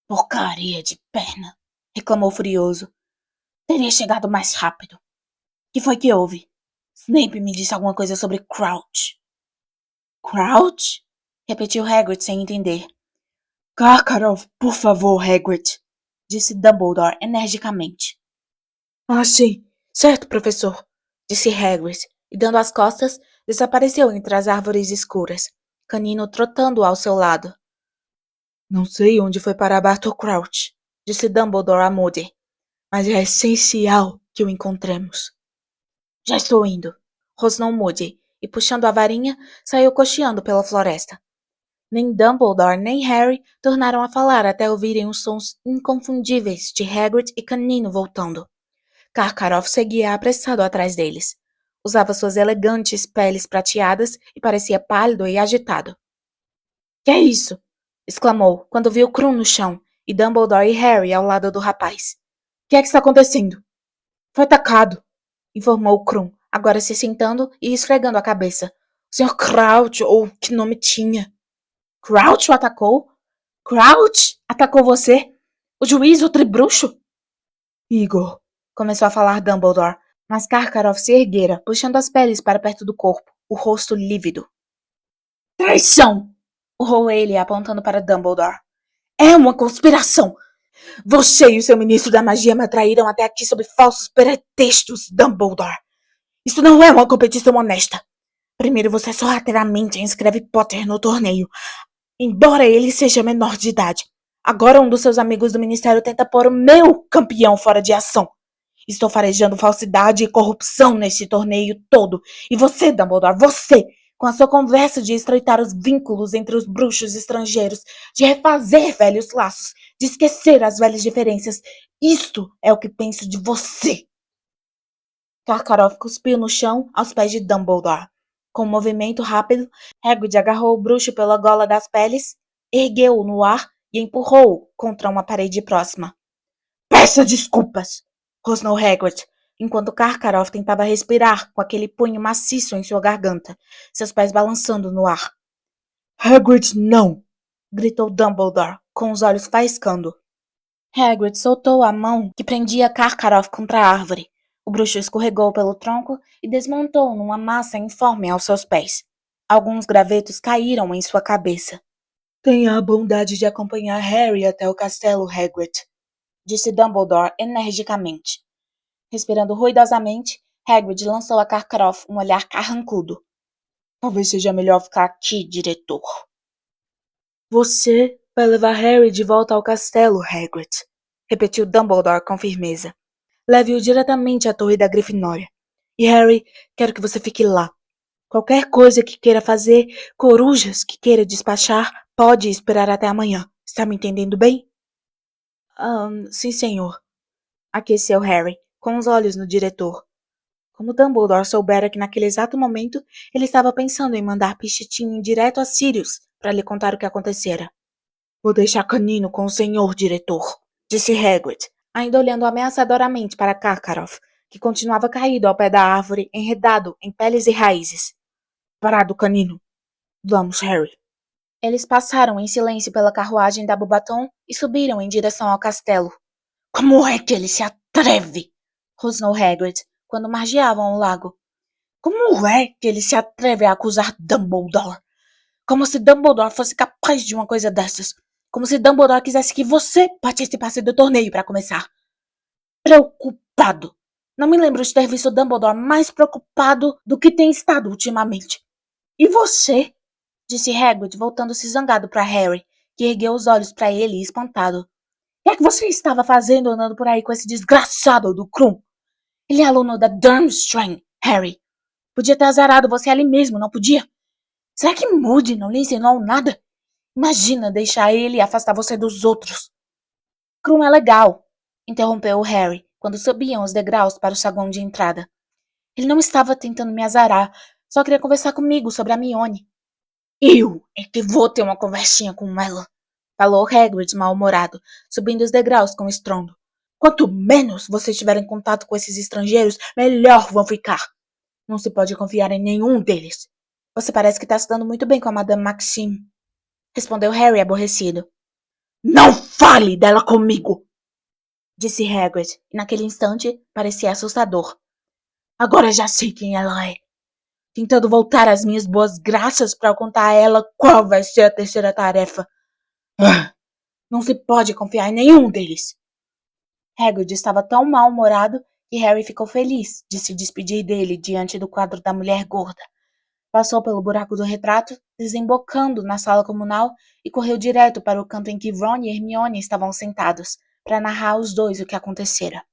Porcaria de perna, reclamou furioso. Teria chegado mais rápido. Que foi que houve? Snape me disse alguma coisa sobre Crouch. Crouch? Repetiu Hagrid sem entender. Karkaroff, por favor, Hagrid, disse Dumbledore energicamente. Ah, sim. Certo, professor, disse Hagrid, e dando as costas, desapareceu entre as árvores escuras, Canino trotando ao seu lado. Não sei onde foi parar Bartol Crouch, disse Dumbledore a Moody, mas é essencial que o encontremos. Já estou indo, rosnou Moody, e puxando a varinha, saiu cocheando pela floresta. Nem Dumbledore nem Harry tornaram a falar até ouvirem os sons inconfundíveis de Hagrid e Canino voltando. Karkaroff seguia apressado atrás deles. Usava suas elegantes peles prateadas e parecia pálido e agitado. Que é isso? Exclamou, quando viu Krum no chão e Dumbledore e Harry ao lado do rapaz. Que está acontecendo? Foi atacado, informou Krum, agora se sentando e esfregando a cabeça. O Sr. Crouch, ou que nome tinha? Crouch o atacou? Crouch atacou você? O juiz, o tribruxo? Igor, começou a falar Dumbledore, mas Karkaroff se erguera, puxando as peles para perto do corpo, o rosto lívido. Traição! Urrou ele, apontando para Dumbledore. É uma conspiração! Você e o seu ministro da magia me atraíram até aqui sob falsos pretextos, Dumbledore. Isso não é uma competição honesta. Primeiro, você sorrateiramente inscreve Potter no torneio, embora ele seja menor de idade. Agora um dos seus amigos do ministério tenta pôr o meu campeão fora de ação. Estou farejando falsidade e corrupção neste torneio todo. E você, Dumbledore, você, com a sua conversa de estreitar os vínculos entre os bruxos estrangeiros, de refazer velhos laços, de esquecer as velhas diferenças, isto é o que penso de você. Karkaroff cuspiu no chão aos pés de Dumbledore. Com um movimento rápido, Hagrid agarrou o bruxo pela gola das peles, ergueu-o no ar e empurrou-o contra uma parede próxima. Peça desculpas! Rosnou Hagrid, enquanto Karkaroff tentava respirar com aquele punho maciço em sua garganta, seus pés balançando no ar. Hagrid, não! Gritou Dumbledore, com os olhos faiscando. Hagrid soltou a mão que prendia Karkaroff contra a árvore. O bruxo escorregou pelo tronco e desmontou numa massa informe aos seus pés. Alguns gravetos caíram em sua cabeça. Tenha a bondade de acompanhar Harry até o castelo, Hagrid, disse Dumbledore energicamente. Respirando ruidosamente, Hagrid lançou a Karkaroff um olhar carrancudo. Talvez seja melhor ficar aqui, diretor. Você vai levar Harry de volta ao castelo, Hagrid, repetiu Dumbledore com firmeza. Leve-o diretamente à torre da Grifinória. E Harry, quero que você fique lá. Qualquer coisa que queira fazer, corujas que queira despachar, pode esperar até amanhã. Está me entendendo bem? Sim, senhor. Aqueceu Harry, com os olhos no diretor. Como Dumbledore soubera que naquele exato momento ele estava pensando em mandar Pichitinho direto a Sirius para lhe contar o que acontecera. Vou deixar Canino com o senhor, diretor, disse Hagrid, ainda olhando ameaçadoramente para Karkaroff, que continuava caído ao pé da árvore, enredado em peles e raízes. Parado, Canino. Vamos, Harry. Eles passaram em silêncio pela carruagem da Beauxbaton e subiram em direção ao castelo. Como é que ele se atreve? Rosnou Hagrid, quando margeavam o lago. Como é que ele se atreve a acusar Dumbledore? Como se Dumbledore fosse capaz de uma coisa dessas. Como se Dumbledore quisesse que você participasse do torneio para começar. Preocupado. Não me lembro de ter visto Dumbledore mais preocupado do que tem estado ultimamente. E você? Disse Hagrid, voltando-se zangado para Harry, que ergueu os olhos para ele espantado. O que é que você estava fazendo andando por aí com esse desgraçado do Krum? Ele é aluno da Durmstrang, Harry. Podia ter azarado você ali mesmo, não podia? Será que Moody não lhe ensinou nada? Imagina deixar ele afastar você dos outros. Krum é legal, interrompeu Harry, quando subiam os degraus para o saguão de entrada. Ele não estava tentando me azarar, só queria conversar comigo sobre a Hermione. Eu é que vou ter uma conversinha com ela, falou Hagrid mal-humorado, subindo os degraus com estrondo. Quanto menos você estiver em contato com esses estrangeiros, melhor vão ficar. Não se pode confiar em nenhum deles. Você parece que está se dando muito bem com a Madame Maxime, respondeu Harry aborrecido. Não fale dela comigo, disse Hagrid, e naquele instante parecia assustador. Agora já sei quem ela é. Tentando voltar às minhas boas graças para contar a ela qual vai ser a terceira tarefa. Não se pode confiar em nenhum deles. Hagrid estava tão mal-humorado que Harry ficou feliz de se despedir dele diante do quadro da mulher gorda. Passou pelo buraco do retrato, desembocando na sala comunal e correu direto para o canto em que Ron e Hermione estavam sentados, para narrar aos dois o que acontecera.